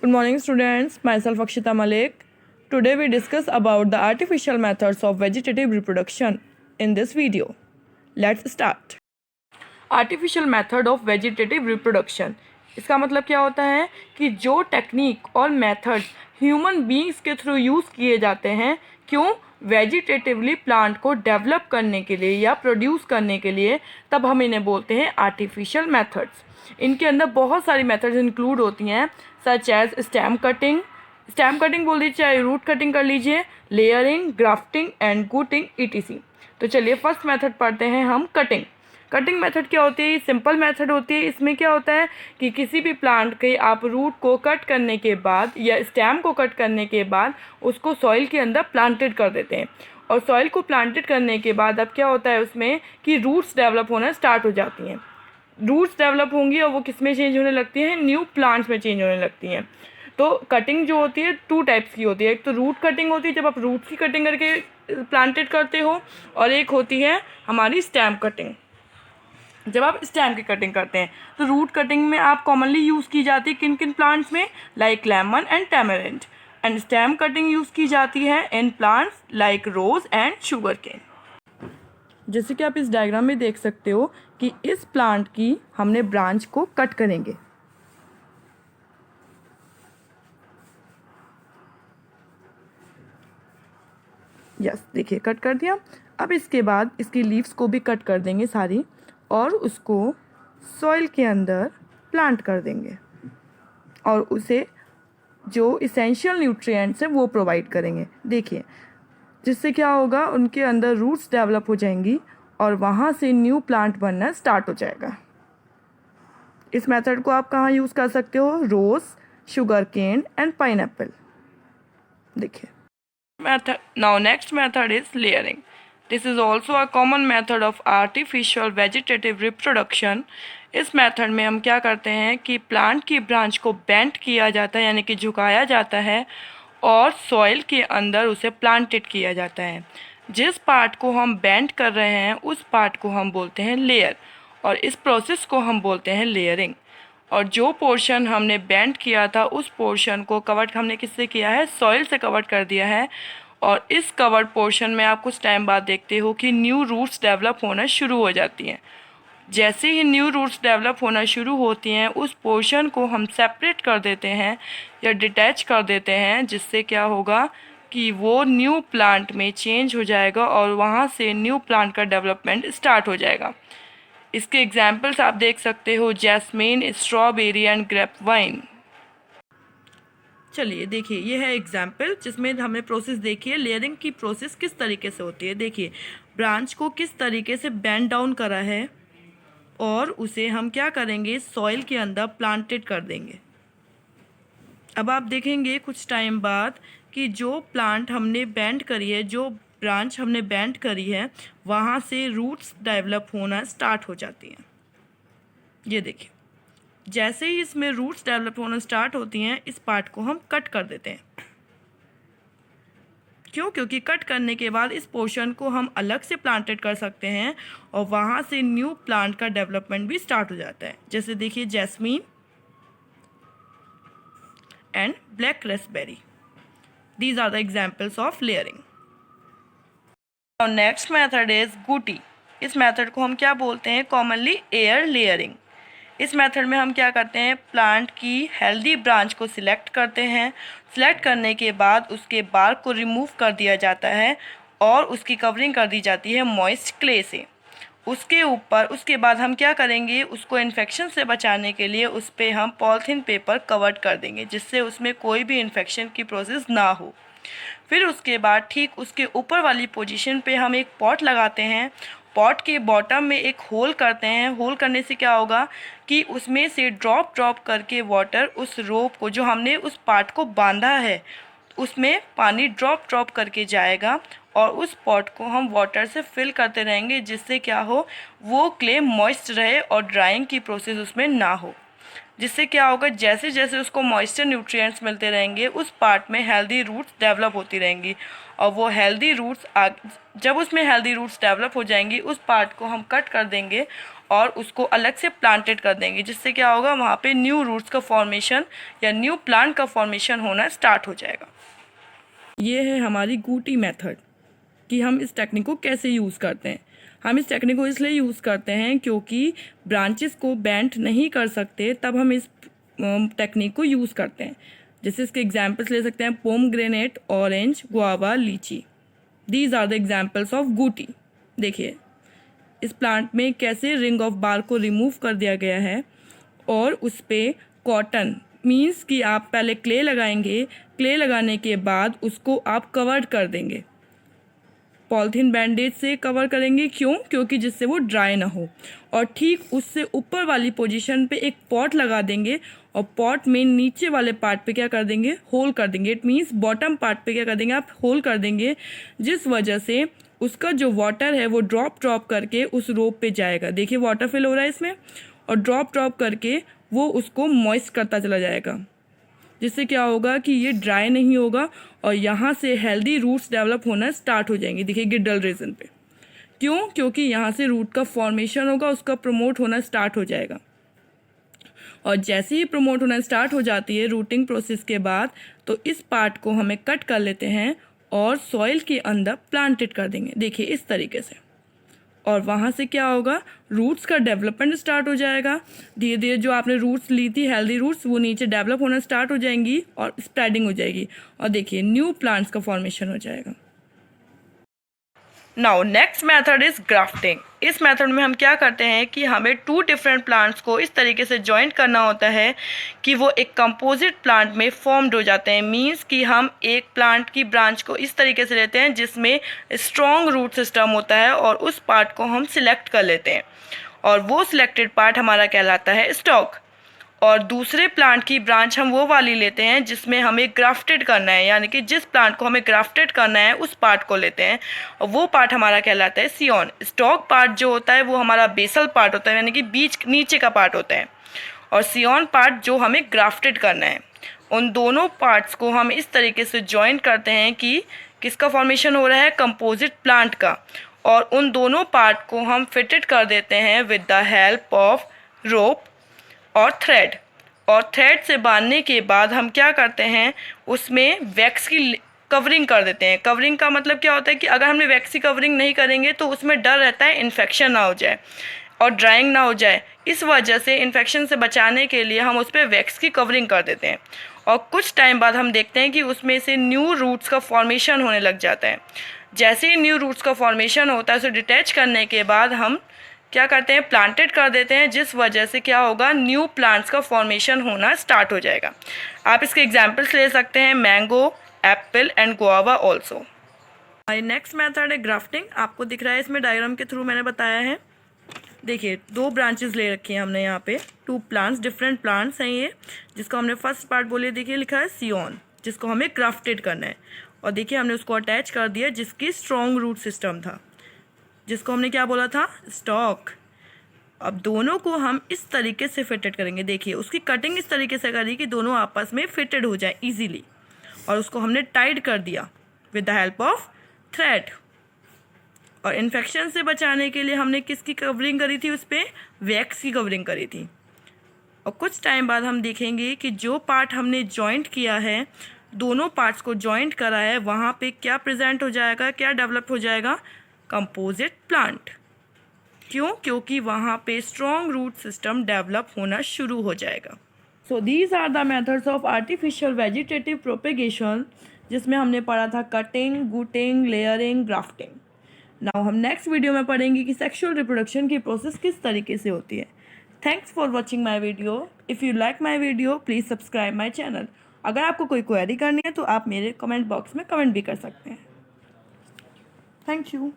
Good morning, students. Myself Akshita Malik. Today we discuss about the artificial methods of vegetative reproduction in this video. Let's start. Artificial method of vegetative reproduction. इसका मतलब क्या होता है कि जो technique और method human beings के through use किए जाते हैं, क्यों? वेजिटेटिवली प्लांट को डेवलप करने के लिए या प्रोड्यूस करने के लिए, तब हम इन्हें बोलते हैं आर्टिफिशियल मेथड्स। इनके अंदर बहुत सारी मेथड्स इंक्लूड होती हैं, सच एज स्टेम कटिंग बोल दीजिए, चाहे रूट कटिंग कर लीजिए, लेयरिंग, ग्राफ्टिंग एंड गुटिंग ईटीसी। तो चलिए फर्स्ट मेथड पढ़ते हैं हम, कटिंग मेथड क्या होती है? ये सिंपल मेथड होती है। इसमें क्या होता है कि किसी भी प्लांट के आप रूट को कट करने के बाद या स्टेम को कट करने के बाद उसको सॉइल के अंदर प्लांटेड कर देते हैं, और सॉइल को प्लांटेड करने के बाद अब क्या होता है उसमें कि रूट्स डेवलप होना स्टार्ट हो जाती हैं। रूट्स डेवलप होंगी और वो किस में चेंज होने लगती हैं? न्यू प्लांट्स में चेंज होने लगती हैं। तो कटिंग जो होती है 2 टाइप्स की होती है। एक तो रूट कटिंग होती है, जब आप रूट्स की कटिंग करके प्लांटेड करते हो, और एक होती है हमारी स्टेम कटिंग, जब आप स्टेम की कटिंग करते हैं। तो रूट कटिंग में आप कॉमनली यूज़ की जाती है किन किन प्लांट्स में? Like lemon and tamarind. And stem cutting use की जाती है इन plants like rose and sugarcane. जैसे कि आप इस डायग्राम में देख सकते हो कि इस प्लांट की हमने ब्रांच को कट करेंगे। यस, देखिए कट कर दिया। अब इसके बाद इसकी लीव्स को भी कट कर देंगे सारी, और उसको सॉइल के अंदर प्लांट कर देंगे, और उसे जो इसेंशियल न्यूट्रिएंट्स हैं वो प्रोवाइड करेंगे। देखिए, जिससे क्या होगा, उनके अंदर रूट्स डेवलप हो जाएंगी और वहाँ से न्यू प्लांट बनना स्टार्ट हो जाएगा। इस मेथड को आप कहाँ यूज़ कर सकते हो? रोज, शुगर केन एंड पाइनएप्पल। देखिए method. Now next method is layering. This is also a common method of artificial vegetative reproduction. इस मेथड में हम क्या करते हैं कि प्लांट की ब्रांच को बेंड किया जाता है, यानी कि झुकाया जाता है, और सॉइल के अंदर उसे प्लांटेड किया जाता है। जिस पार्ट को हम बेंड कर रहे हैं उस पार्ट को हम बोलते हैं लेयर, और इस प्रोसेस को हम बोलते हैं लेयरिंग। और जो पोर्शन हमने बेंड किया था उस पोर्शन को कवर हमने किससे किया है? सॉइल से कवर कर दिया है। और इस कवर्ड पोर्शन में आप कुछ टाइम बाद देखते हो कि न्यू रूट्स डेवलप होना शुरू हो जाती हैं। जैसे ही न्यू रूट्स डेवलप होना शुरू होती हैं, उस पोर्शन को हम सेपरेट कर देते हैं या डिटैच कर देते हैं, जिससे क्या होगा कि वो न्यू प्लांट में चेंज हो जाएगा और वहाँ से न्यू प्लांट का डेवलपमेंट स्टार्ट हो जाएगा। इसके एग्जाम्पल्स आप देख सकते हो, jasmine, strawberry and grep wine. चलिए देखिए, ये है एग्जाम्पल जिसमें हमने प्रोसेस देखी है, लेयरिंग की प्रोसेस किस तरीके से होती है। देखिए, ब्रांच को किस तरीके से बेंड डाउन करा है, और उसे हम क्या करेंगे? सॉइल के अंदर प्लांटेड कर देंगे। अब आप देखेंगे कुछ टाइम बाद कि जो प्लांट हमने बेंड करी है, जो ब्रांच हमने बेंड करी है, वहाँ से रूट्स डेवलप होना स्टार्ट हो जाती हैं। ये देखिए, जैसे ही इसमें रूट्स डेवलप होना स्टार्ट होती हैं, इस पार्ट को हम कट कर देते हैं। क्यों? क्योंकि कट करने के बाद इस पोर्शन को हम अलग से प्लांटेड कर सकते हैं और वहाँ से न्यू प्लांट का डेवलपमेंट भी स्टार्ट हो जाता है। जैसे देखिए, jasmine and black raspberry, these are the examples of layering. Next method is gootee. इस मेथड को हम क्या बोलते हैं? Commonly air layering. इस मेथड में हम क्या करते हैं? प्लांट की हेल्दी ब्रांच को सिलेक्ट करते हैं। सिलेक्ट करने के बाद उसके बार्क को रिमूव कर दिया जाता है और उसकी कवरिंग कर दी जाती है मॉइस्ट क्ले से। उसके बाद हम क्या करेंगे? उसको इन्फेक्शन से बचाने के लिए उस पर हम पॉलीथीन पेपर कवर्ड कर देंगे, जिससे उसमें कोई भी इन्फेक्शन की प्रोसेस ना हो। फिर उसके बाद ठीक उसके ऊपर वाली पोजीशन पे हम एक पॉट लगाते हैं। पॉट के बॉटम में एक होल करते हैं। होल करने से क्या होगा कि उसमें से ड्रॉप करके वाटर उस रोप को, जो हमने उस पार्ट को बांधा है, उसमें पानी ड्रॉप करके जाएगा, और उस पॉट को हम वाटर से फिल करते रहेंगे, जिससे क्या हो, वो क्ले मॉइस्ट रहे और ड्राइंग की प्रोसेस उसमें ना हो। जिससे क्या होगा, जैसे जैसे उसको मॉइस्चर न्यूट्रिएंट्स मिलते रहेंगे, उस पार्ट में हेल्दी रूट्स डेवलप होती रहेंगी, और वो हेल्दी रूट्स जब उसमें हेल्दी रूट्स डेवलप हो जाएंगी, उस पार्ट को हम कट कर देंगे और उसको अलग से प्लांटेड कर देंगे, जिससे क्या होगा वहाँ पे न्यू रूट्स का फॉर्मेशन या न्यू प्लांट का फॉर्मेशन होना स्टार्ट हो जाएगा। ये है हमारी गूटी मेथड कि हम इस टेक्निक को कैसे यूज़ करते हैं। हम इस टेक्निक को इसलिए यूज़ करते हैं क्योंकि ब्रांचेस को बेंड नहीं कर सकते, तब हम इस टेक्निक को यूज़ करते हैं। जैसे इसके एग्जाम्पल्स ले सकते हैं pomegranate, orange, guava, litchi. These are the examples of gootee. देखिए इस प्लांट में कैसे रिंग ऑफ बार को रिमूव कर दिया गया है और उस पर कॉटन मीन्स कि आप पहले क्ले लगाएंगे, क्ले लगाने के बाद उसको आप कवर कर देंगे, पॉलीथीन बैंडेज से कवर करेंगे। क्यों? क्योंकि जिससे वो ड्राई ना हो। और ठीक उससे ऊपर वाली पोजीशन पे एक पॉट लगा देंगे और पॉट में नीचे वाले पार्ट पे क्या कर देंगे, होल कर देंगे। इट मीन्स बॉटम पार्ट पे क्या कर देंगे आप, होल कर देंगे, जिस वजह से उसका जो वाटर है वो ड्रॉप करके उस रोप पे जाएगा। देखिए वाटर फिल हो रहा है इसमें, और ड्रॉप करके वो उसको मॉइस्ट करता चला जाएगा, जिससे क्या होगा कि ये ड्राई नहीं होगा और यहाँ से हेल्दी रूट्स डेवलप होना स्टार्ट हो जाएंगे। देखिए गिडल रीजन पे। क्यों? क्योंकि यहाँ से रूट का फॉर्मेशन होगा, उसका प्रमोट होना स्टार्ट हो जाएगा। और जैसे ही प्रमोट होना स्टार्ट हो जाती है रूटिंग प्रोसेस के बाद, तो इस पार्ट को हमें कट कर लेते हैं और सॉइल के अंदर प्लांटेड कर देंगे। देखिए इस तरीके से। और वहाँ से क्या होगा, रूट्स का डेवलपमेंट स्टार्ट हो जाएगा। धीरे धीरे जो आपने रूट्स ली थी हेल्दी रूट्स, वो नीचे डेवलप होना स्टार्ट हो जाएंगी और स्प्रेडिंग हो जाएगी, और देखिए न्यू प्लांट्स का फॉर्मेशन हो जाएगा। Now next method is grafting. इस मेथड में हम क्या करते हैं कि हमें 2 डिफरेंट प्लांट्स को इस तरीके से जॉइंट करना होता है कि वो एक कंपोजिट प्लांट में फॉर्म्ड हो जाते हैं। मींस कि हम एक प्लांट की ब्रांच को इस तरीके से लेते हैं जिसमें स्ट्रॉन्ग रूट सिस्टम होता है, और उस पार्ट को हम सिलेक्ट कर लेते हैं, और वो सिलेक्टेड पार्ट हमारा कहलाता है स्टॉक। और दूसरे प्लांट की ब्रांच हम वो वाली लेते हैं जिसमें हमें ग्राफ्टेड करना है, यानी कि जिस प्लांट को हमें ग्राफ्टेड करना है उस पार्ट को लेते हैं, और वो पार्ट हमारा कहलाता है सियोन। स्टॉक पार्ट जो होता है वो हमारा बेसल पार्ट होता है, यानी कि बीच नीचे का पार्ट होता है, और सियोन पार्ट जो हमें ग्राफ्टेड करना है। उन दोनों पार्ट्स को हम इस तरीके से जॉइंट करते हैं कि किसका फॉर्मेशन हो रहा है, कंपोजिट प्लांट का। और उन दोनों पार्ट को हम फिटेड कर देते हैं with the help of rope और थ्रेड। और थ्रेड से बांधने के बाद हम क्या करते हैं, उसमें वैक्स की कवरिंग कर देते हैं। कवरिंग का मतलब क्या होता है कि अगर हमने वैक्स की कवरिंग नहीं करेंगे तो उसमें डर रहता है इन्फेक्शन ना हो जाए और ड्राइंग ना हो जाए। इस वजह से इन्फेक्शन से बचाने के लिए हम उस पर वैक्स की कवरिंग कर देते हैं, और कुछ टाइम बाद हम देखते हैं कि उसमें से न्यू रूट्स का फॉर्मेशन होने लग जाता है। जैसे ही न्यू रूट्स का फॉर्मेशन होता है, उसे डिटैच करने के बाद हम क्या करते हैं, प्लांटेड कर देते हैं, जिस वजह से क्या होगा, न्यू प्लांट्स का फॉर्मेशन होना स्टार्ट हो जाएगा। आप इसके एग्जांपल्स ले सकते हैं, mango, Apple and guava also. हमारी नेक्स्ट मेथड है ग्राफ्टिंग। आपको दिख रहा है इसमें डायग्राम के थ्रू मैंने बताया है। देखिए 2 ब्रांचेस ले रखी हैं हमने यहाँ पे, 2 प्लांट्स, डिफरेंट प्लांट्स हैं ये, जिसको हमने फर्स्ट पार्ट बोले, देखिए लिखा है सियोन, जिसको हमें ग्राफ्टेड करना है। और देखिए हमने उसको अटैच कर दिया जिसकी स्ट्रॉन्ग रूट सिस्टम था, जिसको हमने क्या बोला था, स्टॉक। अब दोनों को हम इस तरीके से फिटेड करेंगे। देखिए उसकी कटिंग इस तरीके से करी कि दोनों आपस में फिटेड हो जाए इजीली, और उसको हमने टाइट कर दिया with the help of thread. और इन्फेक्शन से बचाने के लिए हमने किसकी कवरिंग करी थी, उस पर वैक्स की कवरिंग करी थी। और कुछ टाइम बाद हम देखेंगे कि जो पार्ट हमने जॉइंट किया है, दोनों पार्ट्स को जॉइंट करा है, वहाँ पे क्या प्रेजेंट हो जाएगा, क्या डेवलप हो जाएगा, कंपोजिट प्लांट। क्यों? क्योंकि वहाँ पे स्ट्रॉन्ग रूट सिस्टम डेवलप होना शुरू हो जाएगा। So these are the methods of artificial vegetative propagation, जिसमें हमने पढ़ा था कटिंग, गुटिंग, लेयरिंग, ग्राफ्टिंग। नाउ हम नेक्स्ट वीडियो में पढ़ेंगे कि सेक्सुअल रिप्रोडक्शन की प्रोसेस किस तरीके से होती है। Thanks for watching my video. If you like my video please subscribe my channel. अगर आपको कोई क्वेरी करनी है तो आप मेरे कमेंट बॉक्स में कमेंट भी कर सकते हैं। Thank you.